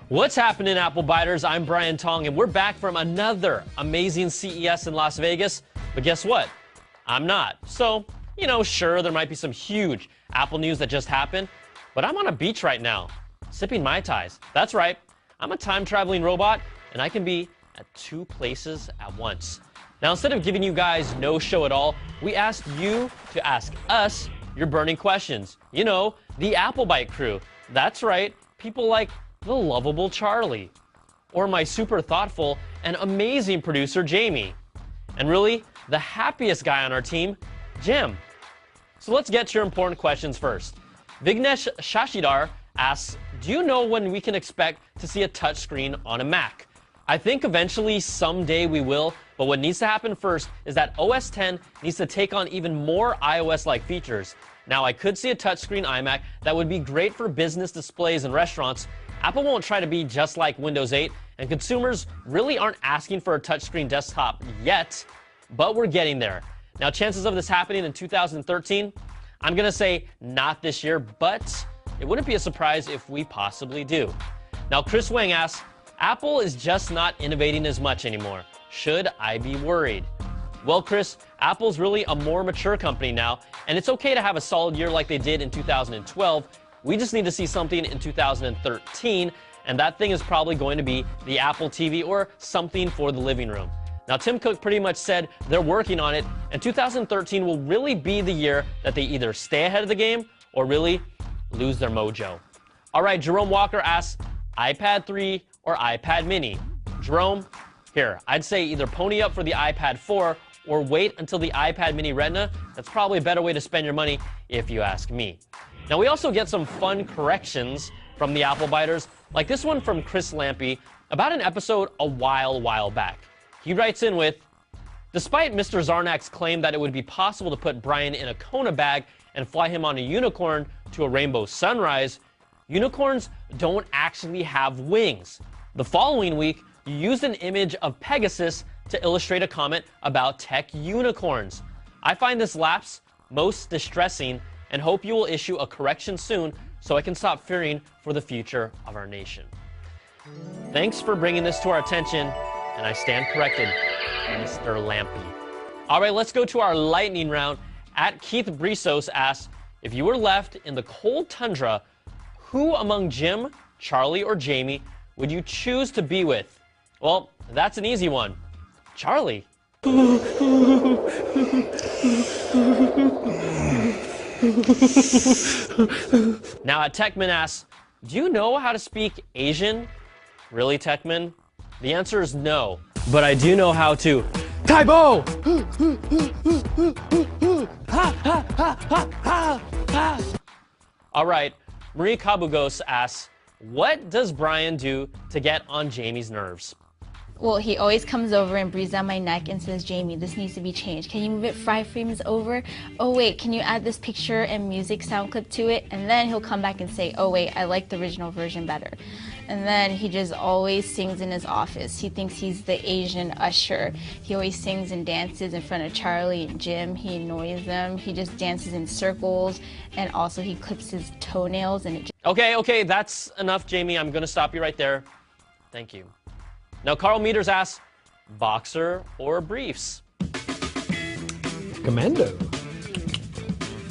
What's happening, Apple Biters? I'm Brian Tong, and we're back from another amazing CES in Las Vegas. But guess what? I'm not. So, sure, there might be some huge Apple news that just happened, but I'm on a beach right now, sipping Mai Tais. That's right, I'm a time-traveling robot, and I can be at two places at once. Now, instead of giving you guys no show at all, we asked you to ask us your burning questions. The Apple Byte crew. That's right, people like the lovable Charlie, or my super thoughtful and amazing producer, Jamie. And really, the happiest guy on our team, Jim. So let's get to your important questions first. Vignesh Shashidhar asks, do you know when we can expect to see a touchscreen on a Mac? I think eventually someday we will, but what needs to happen first is that OS X needs to take on even more iOS-like features. Now, I could see a touchscreen iMac that would be great for business displays and restaurants. Apple won't try to be just like Windows 8, and consumers really aren't asking for a touchscreen desktop yet, but we're getting there. Now, chances of this happening in 2013, I'm going to say not this year, but it wouldn't be a surprise if we possibly do. Now, Chris Wang asks, Apple is just not innovating as much anymore. Should I be worried? Well, Chris, Apple's really a more mature company now, and it's okay to have a solid year like they did in 2012. We just need to see something in 2013, and that thing is probably going to be the Apple TV or something for the living room. Now, Tim Cook pretty much said they're working on it, and 2013 will really be the year that they either stay ahead of the game or really lose their mojo. All right, Jerome Walker asks, iPad 3 or iPad mini? Jerome, here, I'd say either pony up for the iPad 4 or wait until the iPad mini Retina. That's probably a better way to spend your money if you ask me. Now, we also get some fun corrections from the Apple Biters, like this one from Chris Lampy about an episode a while back. He writes in with, despite Mr. Zarnak's claim that it would be possible to put Brian in a Kona bag and fly him on a unicorn to a rainbow sunrise, unicorns don't actually have wings. The following week, you used an image of Pegasus to illustrate a comment about tech unicorns. I find this lapse most distressing and hope you will issue a correction soon so I can stop fearing for the future of our nation. Thanks for bringing this to our attention, and I stand corrected, Mr. Lampy. All right, let's go to our lightning round. At Keith Brisos asks, if you were left in the cold tundra, who among Jim, Charlie, or Jamie would you choose to be with? Well, that's an easy one. Charlie. Now, at Techman asks, do you know how to speak Asian? Really, Techman? The answer is no, but I do know how to Taibo! All right, Marie Kabugos asks, what does Brian do to get on Jamie's nerves? Well, he always comes over and breathes down my neck and says, Jamie, this needs to be changed. Can you move it 5 frames over? Oh, wait, can you add this picture and music sound clip to it? And then he'll come back and say, oh, wait, I like the original version better. And then he just always sings in his office. He thinks he's the Asian usher. He always sings and dances in front of Charlie and Jim. He annoys them. He just dances in circles. And also he clips his toenails. And it just... Okay, that's enough, Jamie. I'm going to stop you right there. Thank you. Now, Carl Meters asks, boxer or briefs? Commando.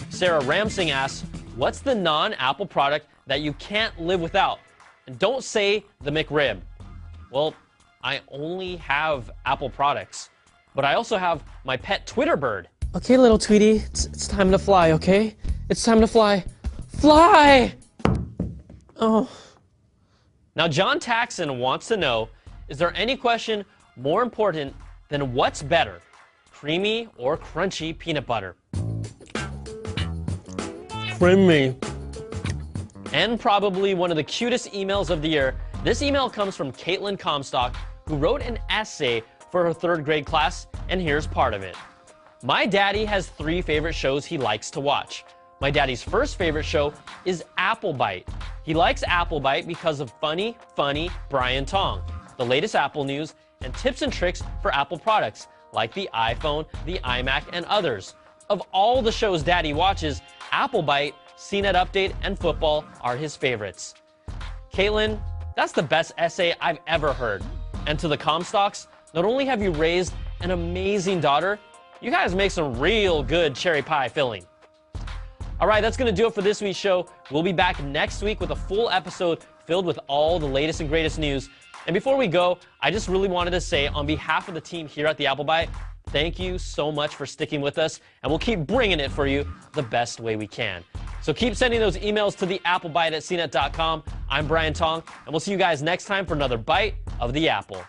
Sarah Ramsing asks, what's the non-Apple product that you can't live without? And don't say the McRib. Well, I only have Apple products, but I also have my pet Twitter bird. Okay, little Tweety, it's time to fly, okay? It's time to fly. Fly! Oh. Now, John Taxon wants to know, is there any question more important than what's better, creamy or crunchy peanut butter? Creamy. And probably one of the cutest emails of the year. This email comes from Caitlin Comstock, who wrote an essay for her 3rd grade class, and here's part of it. My daddy has 3 favorite shows he likes to watch. My daddy's first favorite show is Apple Byte. He likes Apple Byte because of funny Brian Tong, the latest Apple news, and tips and tricks for Apple products, like the iPhone, the iMac, and others. Of all the shows Daddy watches, Apple Byte, CNET Update, and football are his favorites. Caitlin, That's the best essay I've ever heard. And to the Comstocks, not only have you raised an amazing daughter, you guys make some real good cherry pie filling. All right, that's going to do it for this week's show. We'll be back next week with a full episode filled with all the latest and greatest news. And before we go, I just really wanted to say on behalf of the team here at the Apple Byte, thank you so much for sticking with us, and we'll keep bringing it for you the best way we can. So keep sending those emails to the applebyte@cnet.com. I'm Brian Tong, and we'll see you guys next time for another Bite of the Apple.